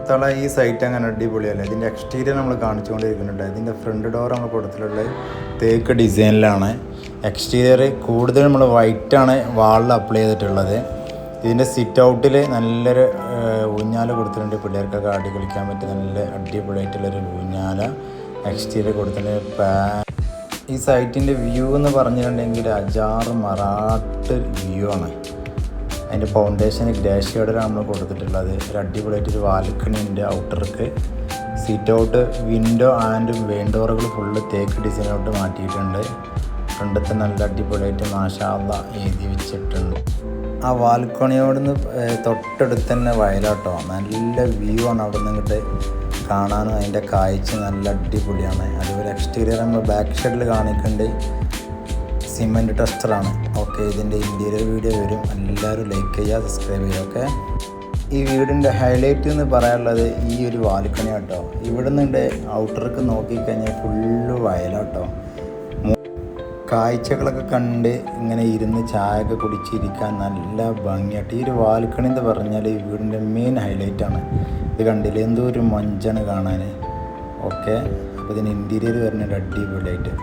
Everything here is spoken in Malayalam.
മുത്തള ഈ സൈറ്റ് അങ്ങനെ അടിപൊളിയല്ലേ. ഇതിൻ്റെ എക്സ്റ്റീരിയർ നമ്മൾ കാണിച്ചുകൊണ്ടിരിക്കുന്നുണ്ട്. ഇതിൻ്റെ ഫ്രണ്ട് ഡോർ നമ്മൾ കൊടുത്തിട്ടുള്ളത് തേക്ക് ഡിസൈനിലാണ്. എക്സ്റ്റീരിയർ കൂടുതൽ നമ്മൾ വൈറ്റാണ് വാളിൽ അപ്ലൈ ചെയ്തിട്ടുള്ളത്. ഇതിൻ്റെ സിറ്റ് ഔട്ടിൽ നല്ലൊരു ഊഞ്ഞാല കൊടുത്തിട്ടുണ്ട്. പിള്ളേർക്കൊക്കെ ആടി കളിക്കാൻ പറ്റിയ നല്ല അടിപൊളിയായിട്ടുള്ളൊരു ഊഞ്ഞാല എക്സ്റ്റീരിയർ കൊടുത്തിട്ടുണ്ട്. ഈ സൈറ്റിൻ്റെ വ്യൂ എന്ന് പറഞ്ഞിട്ടുണ്ടെങ്കിൽ അജാറ് മറാട്ട് വ്യൂ ആണ്. അതിൻ്റെ ഫൗണ്ടേഷന് ഗ്രാഷ്യോടാണ് നമ്മൾ കൊടുത്തിട്ടുള്ളത്. ഒരു അടിപൊളിയായിട്ടൊരു ബാൽക്കണിൻ്റെ ഔട്ടർക്ക് സീറ്റ് ഔട്ട് വിൻഡോ ആൻഡ് വെയിൻഡോറുകൾ ഫുള്ള് തേക്ക് ഡിസൈനോട്ട് മാറ്റിയിട്ടുണ്ട്. ഫ്രണ്ടത്തെ നല്ല അടിപൊളിയായിട്ട് മാഷാ അല്ലാഹ് എഴുതി വെച്ചിട്ടുണ്ട്. ആ ബാൽക്കണിയോടുന്ന് തൊട്ടടുത്ത് തന്നെ വയലാട്ടോ. നല്ല വ്യൂ ആണ് അവിടെ നിന്ന് ഇങ്ങോട്ട് കാണാനും. അതിൻ്റെ കാഴ്ച നല്ല അടിപൊളിയാണ്. അതുപോലെ എക്സ്റ്റീരിയർ നമ്മൾ ബാക്ക് സൈഡിൽ കാണിക്കുന്നുണ്ട്. സിമെൻറ്റ് ടെസ്റ്ററാണ്. ഓക്കെ, ഇതിൻ്റെ ഇൻറ്റീരിയർ വീഡിയോ വരും. എല്ലാവരും ലൈക്ക് ചെയ്യുക, സബ്സ്ക്രൈബ് ചെയ്യുക. ഓക്കെ, ഈ വീടിൻ്റെ ഹൈലൈറ്റ് എന്ന് പറയാനുള്ളത് ഈ ഒരു ബാൽക്കണി കേട്ടോ. ഇവിടെ നിന്നുണ്ട് ഔട്ടർക്ക് നോക്കിക്കഴിഞ്ഞാൽ ഫുള്ള് വയലാട്ടോ. കാഴ്ചകളൊക്കെ കണ്ട് ഇങ്ങനെ ഇരുന്ന് ചായയൊക്കെ കുടിച്ചിരിക്കാൻ നല്ല ഭംഗിയായിട്ട്. ഈ ഒരു ബാൽക്കണി എന്ന് പറഞ്ഞാൽ ഈ വീടിൻ്റെ മെയിൻ ഹൈലൈറ്റാണ്. ഇത് കണ്ടില്ലേ, എന്തോ ഒരു മഞ്ചാണ് കാണാൻ. ഓക്കെ, അപ്പോൾ ഇതിന് ഇൻറ്റീരിയർ വരുന്നുണ്ട് അടിപൊളിയായിട്ട്.